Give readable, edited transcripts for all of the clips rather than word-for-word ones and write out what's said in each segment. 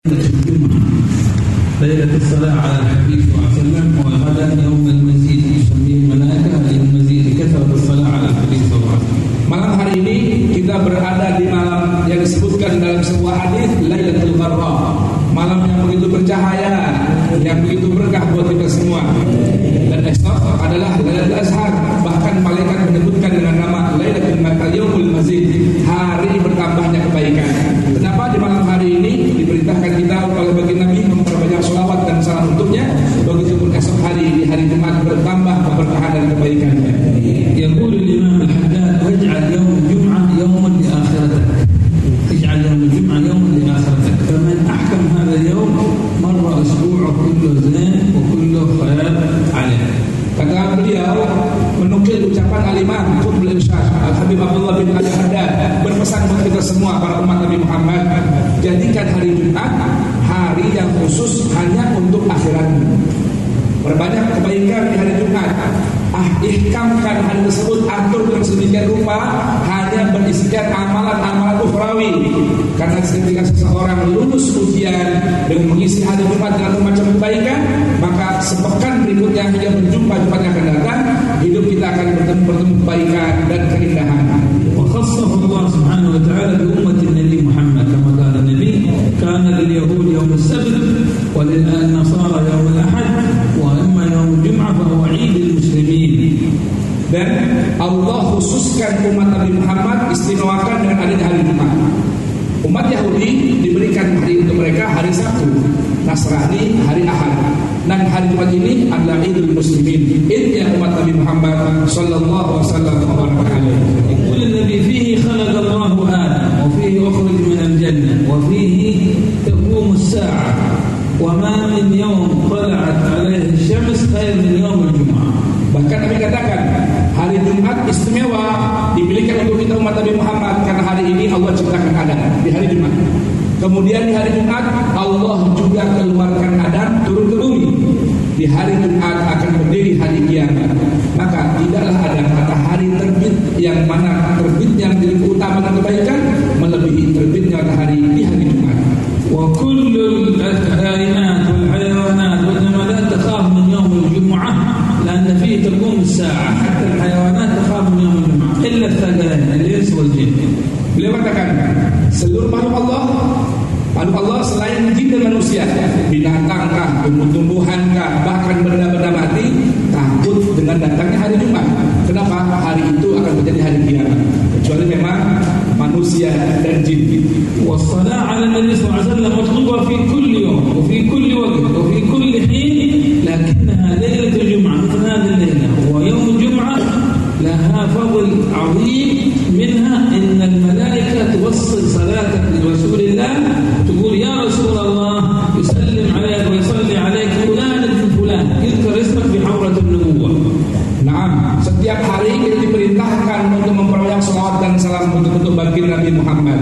ليلة الصلاة على الحبيب صلى الله عليه وسلم وغدا يوم المزيد يسميه الملائكة اليوم المزيد كثرة الصلاة على الحبيب صلى الله عليه وسلم. Malam hari ini kita berada di malam yang disebutkan dalam sebuah hadis Lailatul Gharra, malam yang begitu bercahaya, yang begitu berkah buat kita semua. Dan esok adalah Lailatul Azhar, bahkan malaikat menyebutkan dengan nama Lailatul Yaumul Mazid, hari bertambahnya kebaikan. Kenapa di malam hari ini diperintahkan kita oleh baginda Nabi memperbanyak sholawat dan salam untuknya, begitupun esok hari di hari Jumat bertambah keberkahan dan kebaikannya. يقول الإمام الحداد واجعل يوم الجمعة يوما لآخرتك، اجعل يوم الجمعة يوما لآخرتك، فمن أحكم هذا اليوم مر أسبوعه كله زين وكله خير عليه. Kata beliau menukil ucapan Al-Imam Qutbul Irsyad Al-Habib Abdullah bin Al-Haddad berpesan buat kita semua para umat Nabi Muhammad, jadikan hari Jumat hari yang khusus hanya untuk akhiratmu. Berbanyak kebaikan di hari Jumat. Ihkamkan hari tersebut, atur dengan sedemikian rupa hanya berisikan amalan-amalan ukhrawi. Karena ketika seseorang lulus ujian dengan mengisi hari Jumat dengan macam kebaikan, maka sepekan berikutnya hingga berjumpa Jumat yang akan datang, hidup kita akan bertemu kebaikan dan keindahan. وخصه الله سبحانه وتعالى بأمة النبي محمد كما قال النبي كان لليهود يوم السبت وللنصارى يوم الأحد وأما يوم الجمعة فهو عيد المسلمين. Dan Allah khususkan umat Nabi Muhammad, istimewakan dengan adanya hari Jumat. Umat Yahudi diberikan hari untuk mereka hari Sabtu, Nasrani hari Ahad. Dan hari Jumat ini adalah Idul Muslimin, Idnya umat Nabi Muhammad sallallahu alaihi wasallam. يقول النبي فيه خلق الله آدم وفيه أخرج من الجنة وفيه تقوم الساعة وما من يوم طلعت عليه الشمس خير من يوم الجمعة. Bahkan Nabi katakan hari Jumat istimewa dipilihkan untuk kita umat Nabi Muhammad karena hari ini Allah ciptakan Adam di hari Jumat. Kemudian di hari Jumat Allah juga keluarkan Adam turun ke bumi. Di hari Jumat akan berdiri hari kiamat. Maka tidaklah ada matahari terbit yang mana terbitnya menjadi keutamaan kebaikan melebihi terbitnya matahari di hari Jumat. وكل الكائنات والحيوانات والنباتات تخاف من يوم الجمعة لأن فيه تقوم الساعة، حتى الحيوانات تخاف من يوم الجمعة إلا الثقلين الإنس والجن. Beliau katakan seluruh makhluk Allah selain jin dan manusia, binatang kah, tumbuh-tumbuhan kah, bahkan benda-benda mati takut dengan datangnya hari Jumat. Kenapa? Hari itu akan menjadi hari kiamat. Kecuali memang manusia dan jin. والصلاة على النبي صلى الله عليه وسلم مطلوبة في كل يوم وفي كل وقت وفي كل حين، لكنها ليلة الجمعة مثل هذه الليلة ويوم الجمعة لها فضل عظيم، منها إن الملائكة توصل صلاتك لرسول الله، تقول يا رسول الله يسلم عليك ويصلي عليك فلان ابن فلان، يذكر اسمك في حضرة النبوة. Nah, setiap hari kita diperintahkan untuk memperbanyak salawat dan salam untuk baginda Nabi Muhammad.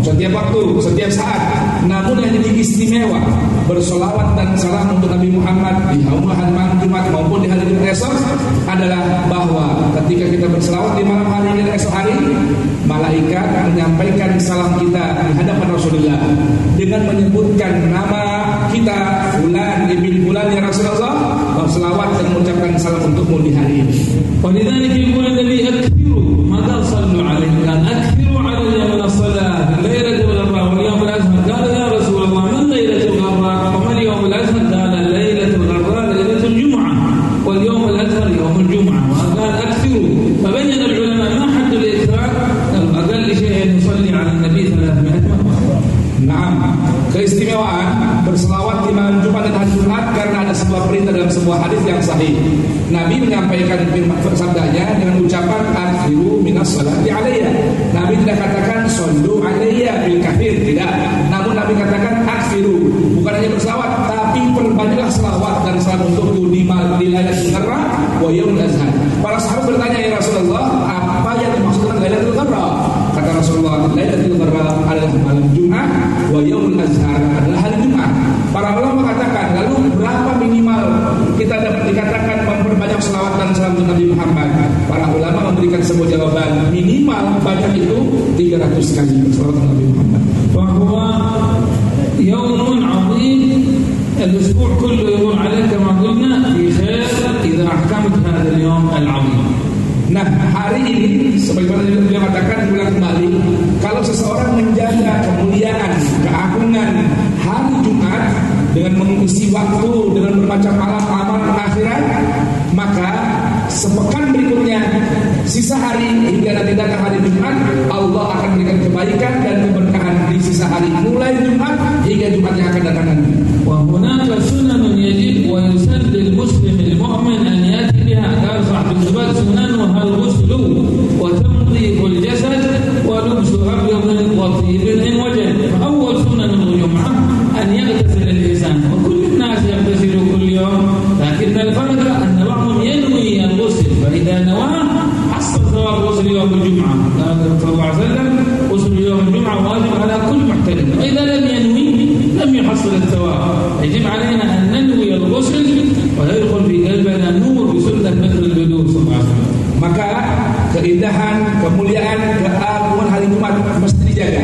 Setiap waktu, setiap saat. Namun yang jadi istimewa bersolawat dan salam untuk Nabi Muhammad di hari malam Jumat maupun di hari Jumat esok adalah bahwa ketika kita berselawat di malam hari dan esok hari, malaikat menyampaikan salam kita di hadapan Rasulullah dengan menyebutkan nama kita Fulan ibn Fulan ya Rasulullah, berselawat dan mengucapkan salam untukmu di hari ini. ولذلك يقول النبي أكثروا ما قال صلوا عليه، قال أكثروا علي من الصلاة ليلة الغراء واليوم الأزهر. قال يا رسول الله من ليلة الغراء وما اليوم الأزهر؟ قال ليلة الغراء ليلة الجمعة واليوم الأزهر يوم الجمعة. وقال أكثروا، فبين العلماء ما حد الإكثار، أقل شيء يصلي على النبي 300 مرة. Nah, keistimewaan berselawat di malam Jumat dan hari Jumat karena ada sebuah perintah dalam sebuah hadis yang sahih. Nabi menyampaikan sabdanya dengan ucapan akhiru minas salati alayya. Nabi tidak katakan sallu alayya bil kafir, tidak. Namun Nabi katakan akhiru, bukan hanya berselawat tapi perbanyaklah selawat dan salam untukku di Lailatul Gharra wa yaumul azhar. Para sahabat bertanya, ya Rasulullah, apa yang dimaksud dengan Lailatul Gharra? Kata Rasulullah, Lailatul Gharra adalah malam Jumat, wa yaumul azhar adalah hari Jumat. Para ulama mengatakan, lalu berapa minimal kita dapat dikatakan memperbanyak selawat dan salam untuk Nabi Muhammad? Para ulama memberikan sebuah jawaban, minimal banyak itu 300 kali selawat Nabi Muhammad. Bahwa yaumun الأسبوع كله يمر عليك كما قلنا في خير إذا أحكمت هذا اليوم العظيم. Nah, hari ini sebagaimana beliau katakan diulang kembali, kalau seseorang menjaga kemuliaan, keagungan hari Jumat dengan mengisi waktu dengan bermacam amal akhirat, maka sepekan berikutnya sisa hari hingga nanti datang hari Jumat, Allah akan berikan kebaikan dan keberkahan di sisa hari mulai Jumat hingga Jumat yang akan datang nanti. وهناك سنن يجب ويسن للمسلم المؤمن أن يأتي بها. قال صاحب الزباد سننها الغسل وتنظيف الجسد ولبس أبيض وطيب إن وجد. فأول سنن الجمعة أن يغتسل الإنسان، وكل الناس يغتسل كل يوم، لكن الفرق أن بعضهم ينوي الغسل، فإذا نواه حصل ثواب غسل يوم الجمعة. قال صلى الله عليه وسلم غسل يوم الجمعة واجب على كل محترم، وإذا لم ينوي لم يحصل الثواب. يجب علينا أن ننوي الغسل ويدخل في قلبنا النور بسنة مثل الوضوء صلى الله عليه وسلم. Maka keindahan, kemuliaan, keagungan hari Jumat mesti dijaga.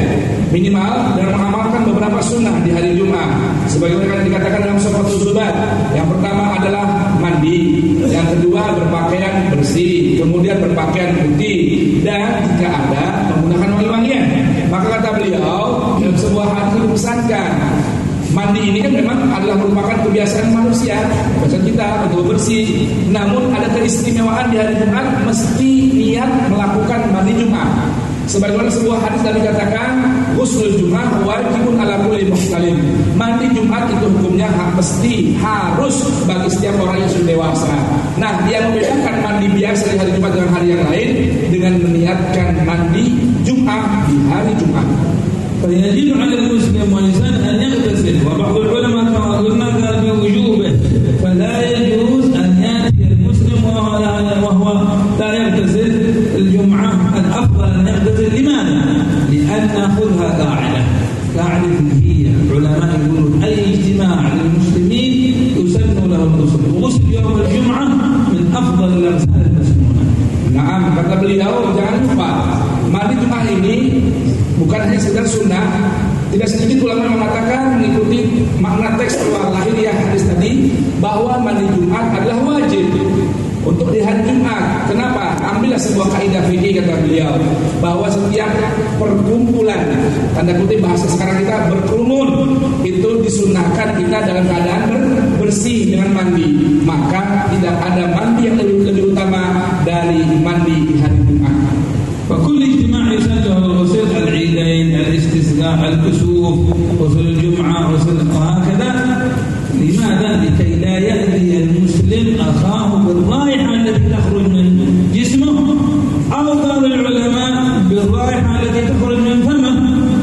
Minimal dan mengamalkan beberapa sunnah di hari Jumat. Sebagaimana dikatakan dalam Suratul Zubat. Yang pertama adalah mandi, yang kedua berpakaian bersih, kemudian berpakaian putih, dan jika ada menggunakan wangi-wangian. Maka kata beliau dalam sebuah hadis dipesankan, mandi ini kan memang adalah merupakan kebiasaan manusia, kebiasaan kita untuk bersih. Namun ada keistimewaan di hari Jumat, mesti niat melakukan mandi Jumat. Sebagaimana sebuah hadis Nabi katakan, ghusnul Jumat wajibun ala kulli muhtalim. Mandi Jumat itu hukumnya mesti, harus bagi setiap orang yang sudah dewasa. Nah, yang membedakan mandi biasa di hari Jumat dengan hari yang lain dengan meniatkan mandi Jumat di hari Jumat. فيجب على المسلم والإنسان أن يغتسل، وبعض العلماء كما قلنا قال بوجوبه، فلا يجوز أن يأتي المسلم وهو لا يغتسل الجمعة. الأفضل أن يغتسل. لماذا؟ لأن نأخذها قاعدة فقهية. العلماء يقولون أي اجتماع للمسلمين يسن له الغسل، وغسل يوم الجمعة من أفضل الأغسال المسنونة. Nah, kata beliau jangan lupa mandi Jumat ini bukan hanya sekedar sunnah. Tidak sedikit ulama mengatakan mengikuti makna teks lahiriah hadis tadi bahwa mandi Jumat adalah wajib untuk di hari Jumat. Kenapa? Ambillah sebuah kaidah fikih kata beliau bahwa setiap perkumpulan, tanda kutip bahasa sekarang kita berkerumun, itu disunahkan kita dalam keadaan bersih dengan mandi. Maka tidak ada mandi yang lebih utama dari mandi di hari Jumat. فكل اجتماع يسن له الغسل، العيدين، الاستسقاء، الكسوف، غسل الجمعة، غسل وهكذا. لماذا؟ لكي لا يأذي المسلم أخاه بالرائحة التي تخرج من جسمه، أو قال العلماء بالرائحة التي تخرج من فمه،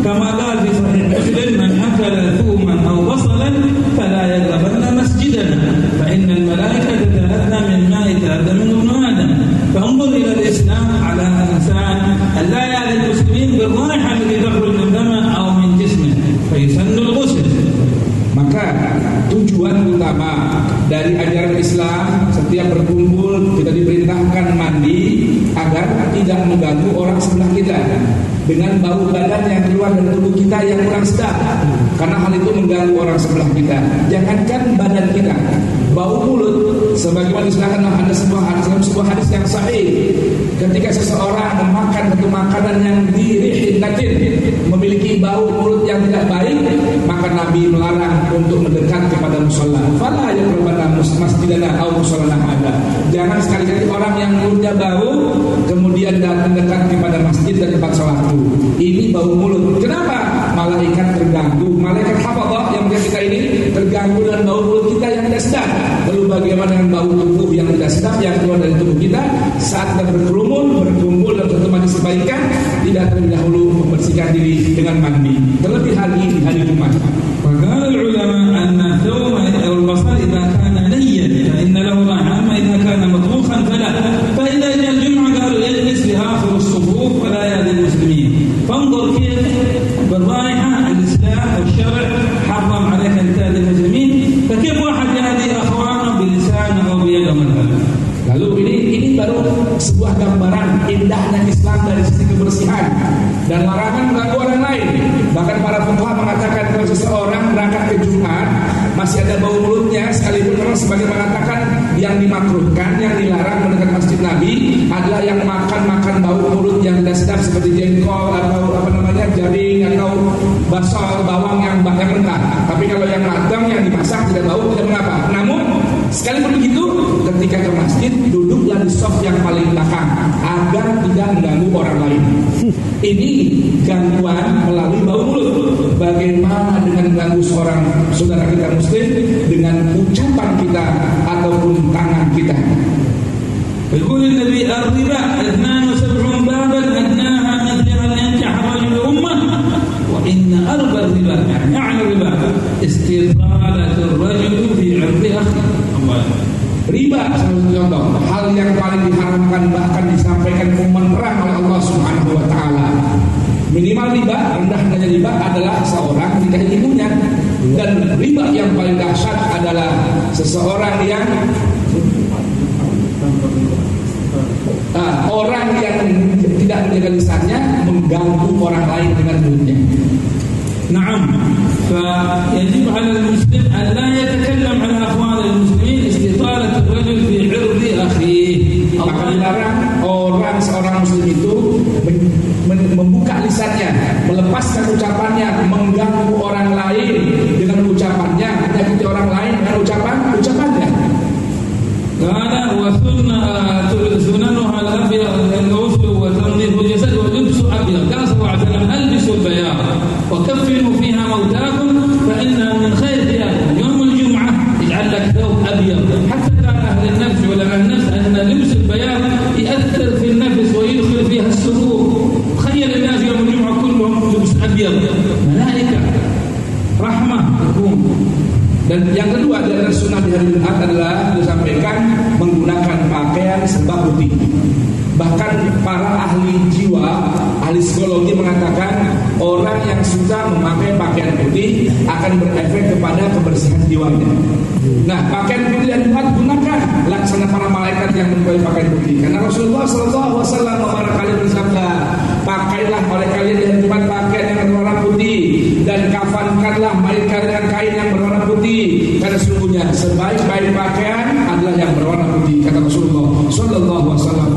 كما قال في صحيح مسلم: من أكل ثوما أو بصلا فلا يقربن مسجدنا فإن الملائكة تتأذى مما يتأذى منه ابن آدم. فانظر إلى الإسلام على الإنسان أن لا يأذي المسلمين بالرائحة التي تخرج من فمه أو من جسمه، فيسن الغسل. Maka tujuan utama dari ajaran Islam, setiap berkumpul kita diperintahkan mandi agar tidak mengganggu orang sebelah kita dengan bau badan yang keluar dari tubuh kita yang kurang sedap, karena hal itu mengganggu orang sebelah kita. Jangankan badan kita, bau mulut, sebagaimana disebutkan ada sebuah hadis yang sahih, ketika seseorang memakan satu makanan yang dirihinatin, memiliki bau mulut yang tidak baik, maka Nabi melarang untuk mendekat kepada musholla. Fala yaqrabanna masjidana aw mushollana ada. Jangan sekali-kali orang yang mulutnya bau kemudian datang dekat kepada masjid dan tempat sholatku. Ini bau mulut. Kenapa? Malaikat terganggu. Malaikat hafadzah yang melihat kita ini terganggu dengan bau mulut kita yang tidak sedap. Lalu bagaimana dengan bau tubuh yang tidak sedap yang keluar dari tubuh kita saat kita berkerumun, berkumpul dalam satu majelis kebaikan, tidak terlebih dahulu membersihkan diri dengan mandi. Terlebih lagi di hari Jumat. وقال العلماء أن الثوم أو البصل إذا كان نيا فإن له رائحة، أما إذا كان مطبوخا فلا. فإذا جاء الجمعة قالوا يجلس في آخر الصفوف ولا يأذي المسلمين. فانظر كيف بالرائحة الإسلام والشرع حرم عليك أن تأذي المسلمين، فكيف واحد يأذي أخوانه بلسانه أو بيده مثلا. Lalu ini baru sebuah gambaran indahnya Islam dari sisi kebersihan dan larangan mengganggu orang lain. Bahkan para fuqaha mengatakan masih ada bau mulutnya, sekalipun memang sebagian mengatakan yang dimakruhkan, yang dilarang mendekat masjid Nabi adalah yang makan bau mulut yang tidak sedap seperti jengkol atau jaring atau basal bawang yang mentah. Tapi kalau yang matang yang dimasak tidak bau, tidak mengapa. Namun sekalipun begitu, ketika ke masjid duduklah di saf yang paling belakang agar tidak mengganggu orang lain. Ini gangguan melalui bau mulut. Bagaimana dengan mengganggu seorang saudara kita muslim dengan ucapan kita ataupun tangan kita? يقول النبي الربا 72 بابا أدناها مثل أن ينكح رجل أمه وإن أربى الربا يعني الربا استطالة الرجل في عرض أخيه. Riba salah contoh hal yang paling diharamkan bahkan disampaikan menerang oleh Allah Subhanahu wa taala. Minimal riba, rendahnya riba adalah seorang tidak ibunya, dan riba yang paling dahsyat adalah seseorang yang orang yang tidak menjaga lisannya mengganggu orang lain dengan mulutnya. نعم فيجب على المسلم أن لا يتكلم على أخوان المسلمين استطالة الرجل في عرض أخيه. Maka dilarang seorang muslim itu membuka lisannya, melepaskan ucapannya, mengganggu orang lain dengan ucapannya, menyakiti orang lain dengan ucapannya. Karena sunanha al-abyad al-ghusl wa tanzif al-jasad wa lubs abyad. Qala sallallahu alaihi wasallam albisu al-bayad wa kaffinu fiha mawtakum fa inna min khair thiyabikum yawm al-jum'ah ij'al lak thawb abyad. Hatta qala ahli an-nafs wa ulama an-nafs anna lubs al-bayad يأثر في النفس ويدخل فيها السرور. تخيل الناس يوم الجمعة كلهم لبس أبيض، ملائكة رحمة تكون. Dan yang kedua dari sunnah di hari Jumat adalah disampaikan menggunakan pakaian serba putih. Bahkan para ahli jiwa, ahli psikologi mengatakan orang yang suka memakai pakaian putih akan berefek kepada kebersihan jiwanya. Nah, pakaian putih dan Jumat gunakan laksana para malaikat yang memakai pakaian putih. Karena Rasulullah SAW beberapa kali bersabda, pakailah oleh kalian di hari Jumat pakaian yang berwarna putih dan kafankanlah mayat kalian dengan kain yang berwarna putih. Karena sesungguhnya sebaik-baik pakaian adalah yang berwarna putih, kata Rasulullah sallallahu alaihi wasallam.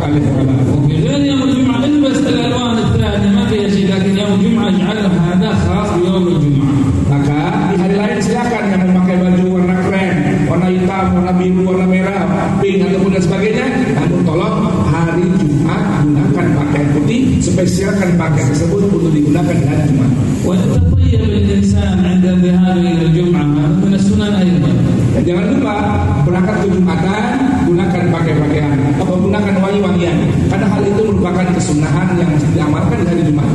وكذلك يوم الجمعة البس الألوان الثانية ما فيها شيء، لكن يوم الجمعة اجعلها هذا خاص بيوم الجمعة. Maka di hari lain silakan yang memakai baju warna krem, warna hitam, warna biru, warna merah, pink ataupun dan sebagainya. Namun tolong hari Jumat gunakan pakaian putih, spesialkan pakaian tersebut untuk digunakan di hari Jumat. ويتطيب الإنسان عند الذهاب إلى الجمعة من السنن أيضا. Dan jangan lupa berangkat ke Jumatan gunakan pakaian atau gunakan wangi-wangian, karena hal itu merupakan kesunahan yang mesti diamalkan di hari Jumat.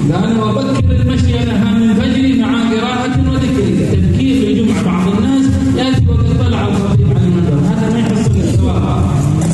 Dan وبكر المشي لها من فجر مع قراءة وذكر. تذكير الجمعة بعض الناس يأتي وقد طلع الخطيب عن المنبر، هذا ما يحصل الثواب.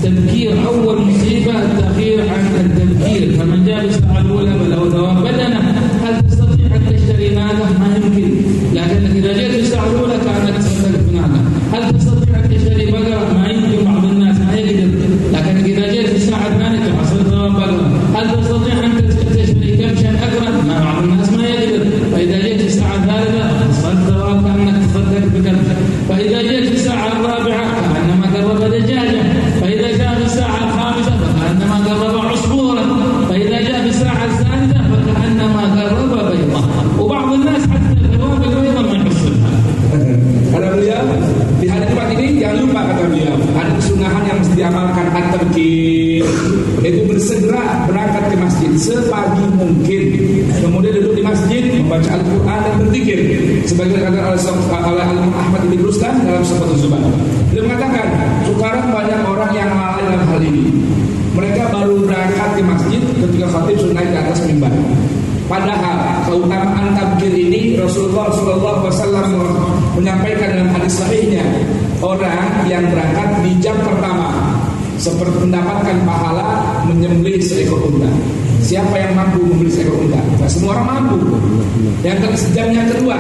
تذكير أول مصيبة التأخير عن التذكير، فمن جاء بالساعة الأولى فله ثواب بدنه. هل تستطيع أن تشتري ناقة؟ ما يمكن، لكنك إذا جئت بالساعة الأولى كأنك تصدق بناقة. هل تستطيع أن تشتري بقرة؟ ما يمكن، بعض الناس ما يقدر، لكنك إذا جئت في الساعة الثانية تحصل ثواب بقرة. هل تستطيع أن تشتري كبشا أكرم؟ ما بعض الناس ما يقدر، فإذا جئت في الساعة الثالثة تحصل ثواب كأنك تصدق بكبشة، فإذا جئت في الساعة الرابعة كأنما قرب دجاجة، فإذا جاء في الساعة الخامسة فكأنما قرب عصفورا، فإذا جاء في الساعة السادسة فكأنما قرب بيضة. وبعض الناس حتى ثواب البيضة ما يحصلها. Kata beliau, di hari Jumat ini jangan lupa, kata beliau, ada kesunahan yang mesti diamalkan, at-tabkir, yaitu bersegera berangkat ke masjid sepagi mungkin, kemudian duduk di masjid membaca Al-Quran dan berzikir, sebagai dikatakan oleh Ahmad bin Rustam dalam Sifatul Zubat. Beliau mengatakan, sekarang banyak orang yang lalai dalam hal ini. Mereka baru berangkat ke masjid ketika khatib sudah naik ke atas mimbar. Padahal keutamaan tabkir ini Rasulullah SAW menyampaikan dalam hadis sahihnya, orang yang berangkat di jam pertama seperti mendapatkan pahala menyembelih seekor unta. Siapa yang mampu membeli seekor unta? Nah, semua orang mampu. Yang jamnya kedua,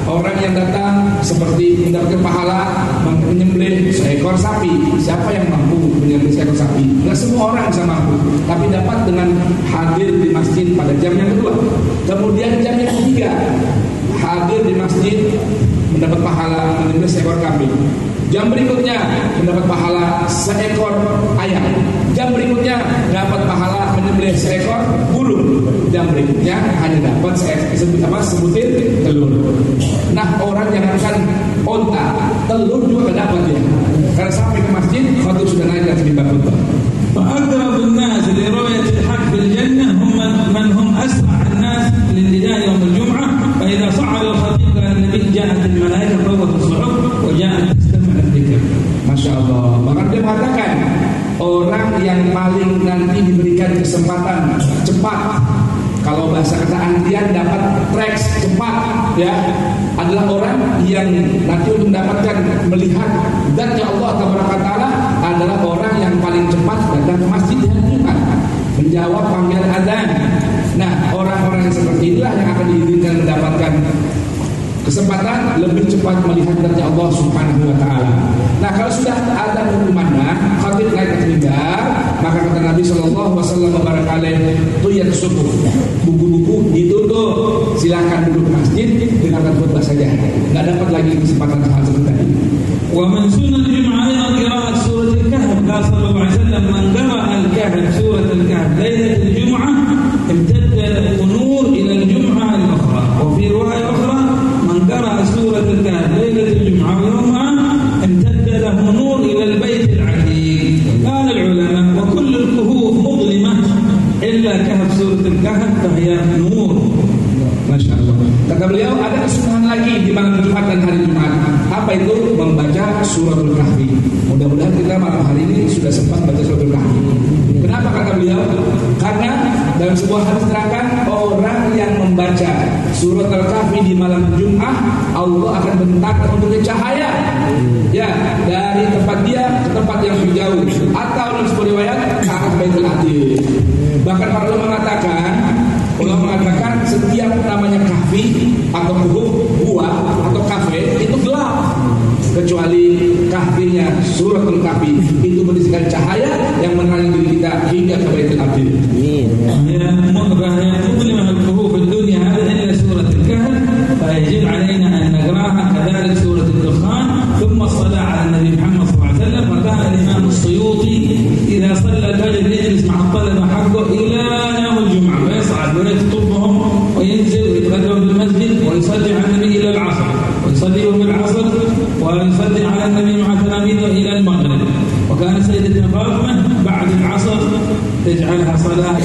orang yang datang seperti mendapatkan pahala menyembelih seekor sapi. Siapa yang mampu menyembelih seekor sapi? Nah, semua orang bisa mampu, tapi dapat dengan hadir di masjid pada jam yang kedua. Kemudian jam yang ketiga, hadir di masjid mendapat pahala menyembelih seekor kambing. Jam berikutnya mendapat pahala seekor ayam. Jam berikutnya dapat pahala menyembelih seekor burung. Jam berikutnya hanya dapat sebutir telur. Nah, orang yang akan onta, telur juga tidak dapat ya. Karena sampai ke masjid, khotib sudah naik dan terlibat khutbah. فأقرب الناس لرؤية الحق في الجنة هم من هم أسرع الناس للنداء يوم الجمعة. فإذا صعد الخطيب إلى النبي جاءت الملائكة فوقت الصحف وجاءت تستمع الذكر. Masya Allah. Maka dia mengatakan orang yang paling nanti diberikan kesempatan cepat, kalau bahasa kata Andian dapat tracks cepat ya, adalah orang yang nanti untuk mendapatkan melihat zatnya Allah Taala adalah orang yang paling cepat datang ke masjid di hari Jumat menjawab panggilan adzan. Nah, orang-orang yang seperti inilah yang akan diizinkan mendapatkan kesempatan lebih cepat melihat zatnya Allah Subhanahu wa taala. Nah, kalau sudah ada berkumandang, khatib naik ke mimbar, maka kata Nabi sallallahu alaihi wasallam tuyat subuh. Buku-buku ditutup. Silakan duduk masjid dengarkan khutbah saja. Enggak dapat lagi kesempatan hal seperti ini. Wa min sunnah al-jum'ah aidan qira'at surah al-kahf. Qala sallallahu alaihi wasallam man qara'a al-kahf surah al-kahf lailat al-jum'ah imtadda an-nur ila al-jum'ah al-ukhra. Wa fi riwayah ukhra man qara'a surah al-kahf lailat al-jum'ah yawma امتد له نور إلى البيت العتيق. قال العلماء وكل الكهوف مظلمة إلا كهف سورة الكهف فهي نور. Masya Allah. Kata beliau ada kesunahan lagi di malam Jumat dan hari Jumat. Apa itu? Membaca suratul kahfi. Mudah-mudahan kita malam hari ini sudah sempat baca suratul kahfi. Kenapa kata beliau? Karena dalam sebuah hadis terangkan orang yang membaca suratul kahfi di malam Jumat, Allah akan bentangkan untuknya cahaya. Ya, dari tempat dia ke tempat yang lebih jauh, atau dalam sebuah riwayat ke arah Baitul Atiq. Bahkan para ulama mengatakan setiap namanya kahfi atau buah atau kafe itu gelap, kecuali kahfinya suratul kahfi itu berisikan cahaya yang menerangi diri kita hingga ke Baitul Atiq. Ya, مظلمة الكهوف في الدنيا هذا إلا سورة الكهف فيجب علينا أن نقرأها كذلك سورة الدخان ثم الصلاة على النبي محمد صلى الله عليه وسلم. فكان الإمام السيوطي إذا صلى الفجر يجلس مع الطلبة حقه إلى يوم الجمعة ويصعد ويخطبهم وينزل ويتغدوا في المسجد ويصلي على النبي إلى العصر ويصلي بالعصر ويصلي على النبي مع تلاميذه إلى المغرب. وكان سيدتنا فاطمة بعد العصر تجعلها صلاة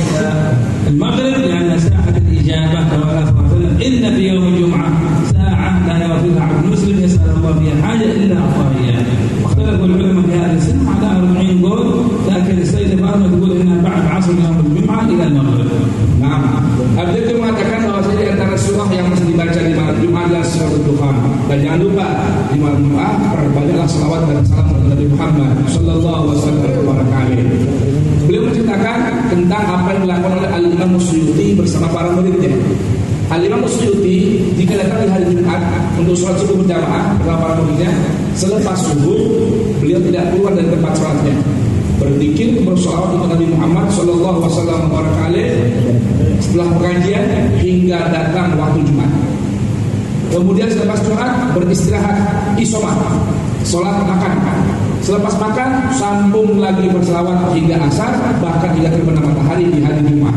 المغرب لأن ساعة الإجابة كما قال صلى الله عليه وسلم إن في يوم الجمعة ساعة لا يغفلها عبد مسلم يسأل الله فيها حاجة إلا أعطاه إياه. واختلفوا العلماء في هذه السنة على 40 قول، لكن السيدة فاطمة تقول إنها بعد عصر يوم الجمعة إلى المغرب. Nah, Abdul itu mengatakan bahwa di antara surah yang mesti dibaca di malam Jumat adalah surah Al-Dukhan. Dan jangan lupa di malam Jumat perbanyaklah salawat dan salam kepada Nabi Muhammad sallallahu alaihi wasallam. Beliau menceritakan tentang apa yang dilakukan oleh Al-Imam Suyuti bersama para muridnya. Al-Imam Suyuti jika datang di hari Jumat untuk sholat subuh berjamaah bersama para muridnya, selepas subuh beliau tidak keluar dari tempat sholatnya, berzikir bersolawat kepada Nabi Muhammad sallallahu alaihi wasallam setelah pengajian hingga datang waktu Jumat. Kemudian selepas Jumat beristirahat isomah, sholat makan. Selepas makan sambung lagi berselawat hingga asar, bahkan hingga terbenam matahari di hari Jumat.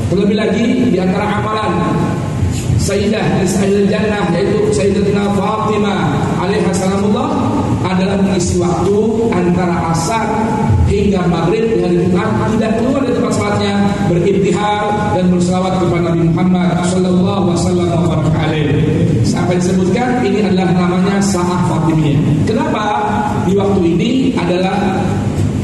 Terlebih lagi di antara amalan Sayyidah Nisa'il Jannah yaitu Sayyidatina Fatimah alaiha salamullah adalah mengisi waktu antara asar hingga maghrib di hari Jumat tidak keluar dari tempat salatnya, beribtihal dan berselawat kepada Nabi Muhammad sallallahu alaihi wasallam. Sampai disebutkan ini adalah namanya Sa'ah Fatimiyah. Kenapa? Di waktu ini adalah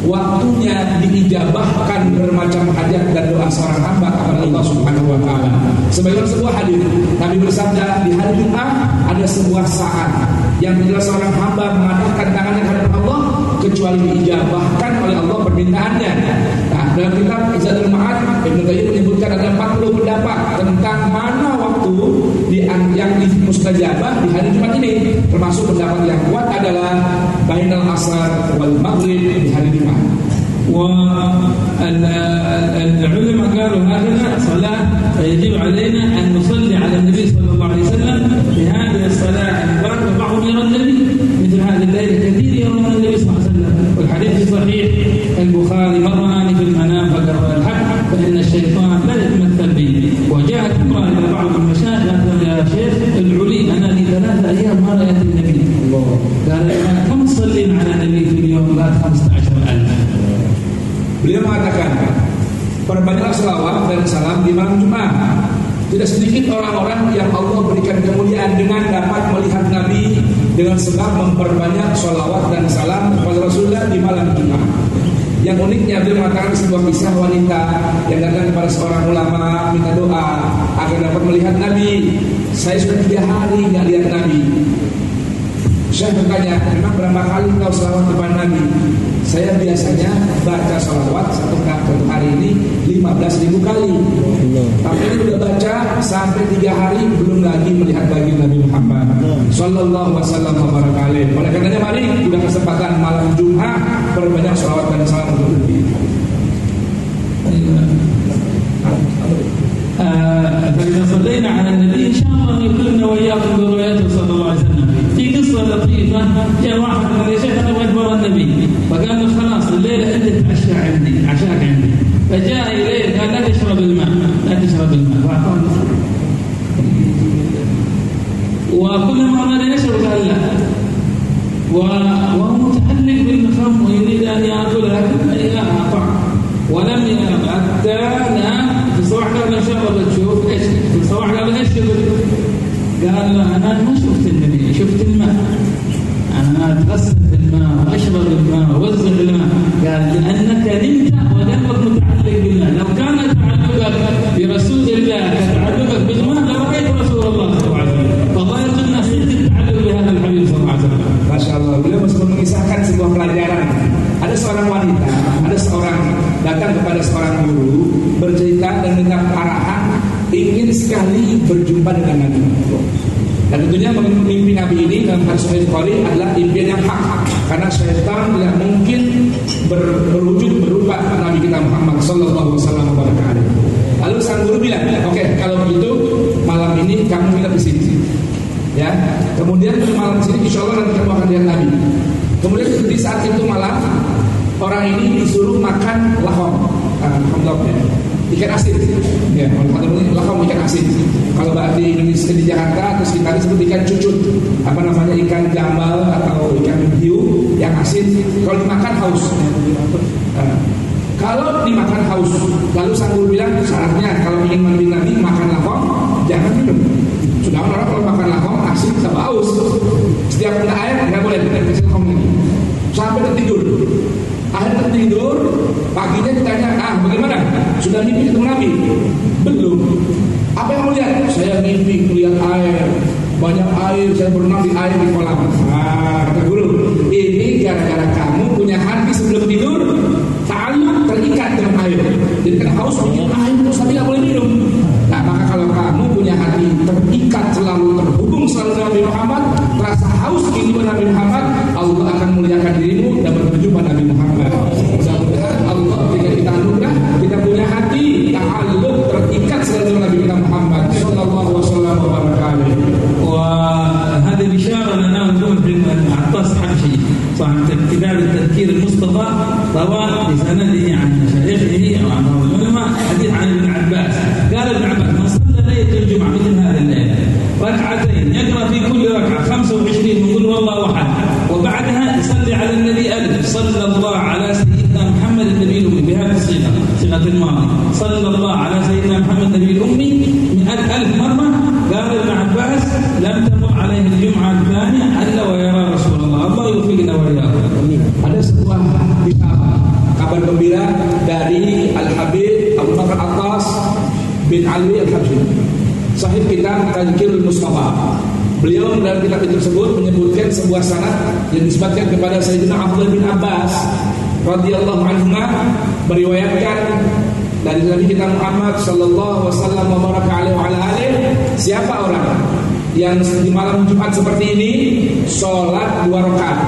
waktunya diijabahkan bermacam hajat dan doa seorang hamba kepada Allah Subhanahu wa taala. Sebagaimana sebuah hadis Nabi bersabda, di hari Jumat ada sebuah saat yang bila seorang hamba mengangkat tangannya kepada Allah kecuali diijabahkan oleh Allah permintaannya. Nah, dalam kitab Zadul Ma'ad Ibnu Qayyim menyebutkan ada 40 pendapat tentang mana waktu yang mustajabah di hari Jumat ini. Termasuk pendapat yang kuat adalah bainal asar wal maghrib di hari Jumat. والعلماء قالوا هكذا صلاة فيجب علينا أن نصلي على النبي صلى الله عليه وسلم في هذه الصلاة المباركة. بعضهم يرى النبي أيام ما رأيت النبي الله قال كم تصلين على النبي في اليوم؟ قال 15,000. Beliau mengatakan, perbanyaklah selawat dan salam di malam Jumat. Tidak sedikit orang-orang yang Allah berikan kemuliaan dengan dapat melihat Nabi dengan sebab memperbanyak sholawat dan salam kepada Rasulullah di malam Jumat. Yang uniknya beliau mengatakan sebuah kisah wanita yang datang kepada seorang ulama minta doa agar dapat melihat Nabi. Saya sudah 3 hari nggak lihat Nabi. Saya bertanya, memang berapa kali kau sholawat kepada Nabi? Saya biasanya baca sholawat satu hari ini 15.000 kali. Tapi ini udah baca sampai 3 hari belum lagi melihat lagi Nabi Muhammad Sallallahu Wasallam Wabarakatuh. Oleh karenanya mari udah kesempatan malam Jumat berbanyak sholawat dan salam untuk Nabi. فإذا صلينا على النبي إن شاء الله يكون وإياكم برؤيته صلى الله عليه وسلم. في قصة لطيفة جاء واحد قال يا شيخ أنا أبغى أتبرى النبي، فقال له خلاص الليلة أنت تتعشى عندي، عشاك عندي. فجاء إليه قال لا تشرب الماء، لا تشرب الماء، فأعطاه. وكلما أراد يشرب قال لا، وهو متعلق بالخمر ويريد أن يأكل لكن لا أطاع ولم ينام حتى نام. في الصباح قال له شرب تشوف ايش؟ في الصباح قال له ايش شرب؟ قال له انا ما شفت النبي، شفت الماء، انا اتغسل في الماء واشرب الماء واوزع الماء. قال لانك نمت وقلبك متعلق بالله، لو كان تعلقك برسول الله كتعلقك بالماء لرايت رسول الله صلى الله عليه وسلم. فضائق الناس تتعلق بهذا الحبيب صلى الله عليه وسلم. Masya Allah, beliau masih mengisahkan sebuah pelajaran. Ada seorang wanita, ada seorang datang kepada seorang guru bercerita dan minta arahan ingin sekali berjumpa dengan Nabi. Dan tentunya mimpi Nabi ini dalam hadis Sahih Bukhari adalah impian yang hak, karena syaitan tidak mungkin berwujud berupa Nabi kita Muhammad Sallallahu Alaihi Wasallam. Lalu sang guru bilang, oke, kalau begitu malam ini kamu nginep di sini. Ya, kemudian malam sini insya Allah nanti kamu akan lihat Nabi. Kemudian di saat itu malam orang ini disuruh makan lahom, ikan asin. Ya, lahom ikan asin. Kalau di Indonesia di Jakarta terus kita disebut ikan cucut, apa namanya ikan jambal atau ikan hiu yang asin. Kalau dimakan haus. Kalau dimakan haus, lalu sang guru bilang syaratnya kalau ingin menemui Nabi makan lahom jangan minum. Sudah orang kalau makan lahom asin sama haus. Setiap kena air nggak boleh kasih lahom lagi. Sampai tertidur. Akhirnya tertidur, paginya ditanya, bagaimana? Sudah mimpi ketemu Nabi? Belum. Apa yang kamu lihat? Saya mimpi melihat air, banyak air, saya berenang di air di kolam. Kata guru, ini gara-gara kamu punya hati sebelum tidur, ta'alluq terikat dengan air. Jadi kan haus bikin air terus tapi nggak boleh minum. Nah, maka kalau kamu punya hati terikat selalu terhubung selalu dengan Nabi Muhammad, terasa haus ini pada Nabi Muhammad, Allah akan muliakan dirimu dan berjumpa Nabi Muhammad. Mudah-mudahan Allah berikan kita anugerah, kita punya hati ta'alluq terikat selalu dengan Nabi kita Muhammad Sallallahu Alaihi Wasallam. وهذه بشارة لنا نقول في عطاس حبشي صاحب كتاب التذكير المصطفى روى بسنده عن شيخه أو عن العلماء حديث عن ابن عباس. قال ابن عباس من صلى ليلة الجمعة مثل هذه الليلة ركعتين يقرأ في كل ركعة 25 من قل والله أحد، وبعدها يصلي على النبي ألف صلى الله على سيدنا محمد النبي الأمي بهذه الصيغة، صيغة الماضي، صلى الله على سيدنا محمد النبي الأمي 100,000 مرة. قال ابن عباس لم تمر عليه الجمعة الثانية إلا ويرى رسول الله. الله يوفقنا وإياكم. Ada sebuah kabar gembira dari Al-Habib Abu Bakar Attas bin Ali Al-Habsyi, sahib kitab Tazkirul Mustafa. Beliau dalam kitab tersebut menyebutkan sebuah sanad yang disebutkan kepada Sayyidina Abdullah bin Abbas radhiyallahu anhu, meriwayatkan dari Nabi kita Muhammad sallallahu wasallam wa baraka alaihi wa ala alihi, siapa orang yang di malam Jumat seperti ini salat 2 rakaat.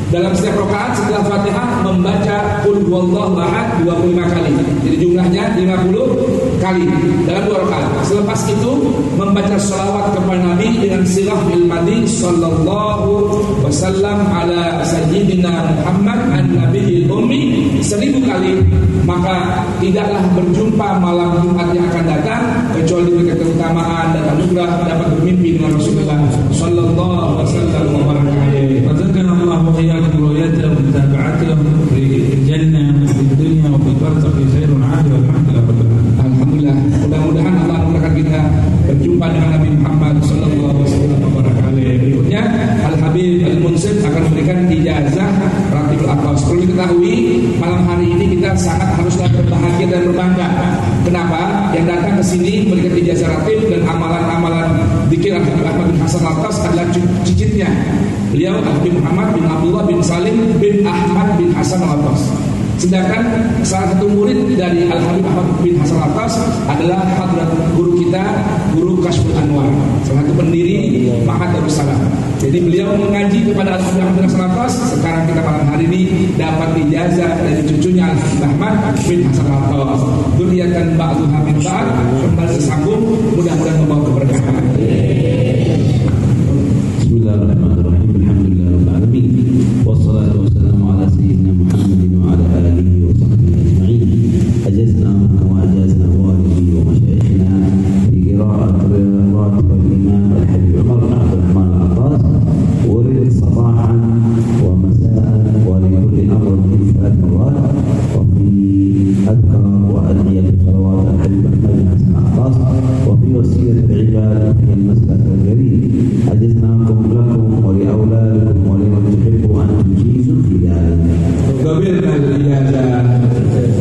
Dalam setiap rakaat setelah Fatihah membaca Qul huwallahu ahad 25 kali. Jadi jumlahnya 50 kali dalam 2 rakaat. Selepas itu membaca salawat kepada Nabi dengan sighah bil madi sallallahu wasallam ala sayyidina Muhammad an-nabiyil ummi 1000 kali. Maka tidaklah berjumpa malam Jumat yang akan datang kecuali dengan keutamaan dan anugerah dapat bermimpi dengan Rasulullah sallallahu sallallahu alaihi wasallam wa baraka alaihi. وذكر الله وإياكم رؤيته ومتابعته في الجنة وفي الدنيا وفي البرزخ خير عاجل والحمد لله رب العالمين. Alhamdulillah, mudah-mudahan Allah memudahkan kita berjumpa dengan Nabi Muhammad sallallahu alaihi wasallam wa baraka alaihi. Berikutnya Al Habib Al Munsif akan memberikan ijazah Ratibul Atas. Perlu diketahui malam hari ini kita sangat haruslah berbahagia dan berbangga. Kenapa? Yang datang ke sini memberikan ijazah ratib dan amalan-amalan zikir Al Habib Ahmad bin Hasan Al Atas adalah cicitnya. Beliau Al Habib Muhammad bin Abdullah bin Salim bin Ahmad bin Hasan Al Atas. Sedangkan salah satu murid dari Al Habib Ahmad bin Hasan Al Atas adalah hadrat guru kita, Guru Kashful Anwar, salah satu pendiri Ma'had Darussalam. Jadi beliau mengaji kepada Al Habib Ahmad bin Hasan Al Atas. Sekarang kita malam hari ini dapat ijazah dari cucunya Al Habib Ahmad bin Hasan Al Atas. Dzurriyyatan ba'dhuha min ba'd, kembali tersambung, mudah-mudahan membawa keberkahan. Bismillahirrahmanirrahim. Alhamdulillahirabbil alamin. Wassalatu wassalamu ala sayyidina Muhammadin wa ala alihi wa sahbihi ajma'in. Ajazna wa ajazna walidi wa masyayikhina fi qira'at ratib al-imam Al-Habib Umar bin Abdul Rahman Al-Atas urid sabahan wa masa'an wa li kulli amrin thalath marrat wa fi adkar wa adiyat salawat Al-Habib Ahmad bin Hasan Al-Atas wa fi wasiyat al-ibad fi al-mas'alah al-karim. Ajaznakum lakum wa li auladikum wa liman tuhibbu an tujizu fi dzalik. Qabirna al-ijazah.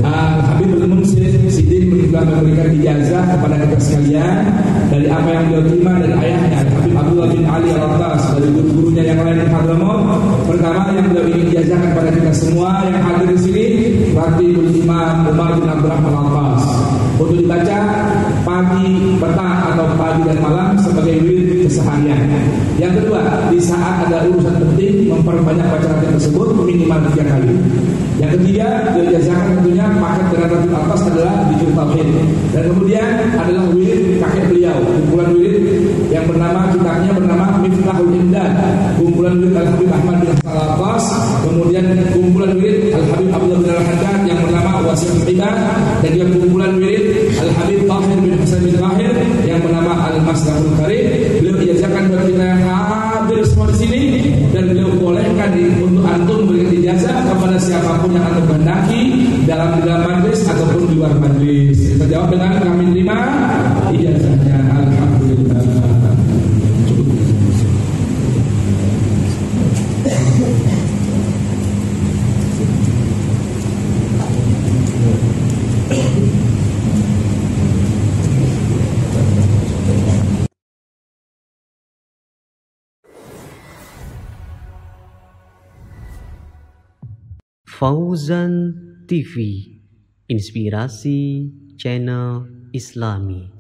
Al Habib Al Munsif Sidin memberikan ijazah kepada kita sekalian dari apa yang beliau terima dari ayahnya Al Habib Abdullah bin Ali Al Atas, dari guru-gurunya yang lain di Hadramaut. Pertama yang beliau ingin ijazahkan kepada kita semua yang hadir di sini, Ratibul Imam Umar bin Abdurrahman Al Atas, untuk dibaca pagi, petang atau pagi dan malam sebagai wirid keseharian. Yang kedua, di saat ada urusan penting memperbanyak baca ratib tersebut minimal 3 kali. Yang ketiga, diijazahkan tentunya paket dengan ratib atas adalah dzikir tauhid. Dan kemudian adalah wirid kakek beliau, kumpulan wirid yang bernama, kitabnya bernama Miftahul Imdad, kumpulan wirid Al Habib Ahmad bin Hasan Al Atas. Kemudian kumpulan wirid Al Habib Abdullah bin Al Haddad yang bernama Wasiatul Ibad, dan juga kumpulan wirid Al Habib Tahir bin Hasan bin Tahir yang bernama Al Masdaqul Karim. Beliau ijazahkan buat kita yang hadir semua di sini, dan beliau bolehkan untuk antum memberikan ijazah kepada siapapun yang antum kehendaki dalam majlis ataupun di luar majlis. Kita jawab dengan kami terima ijazahnya. Alhamdulillah. Fauzan TV, inspirasi channel Islami.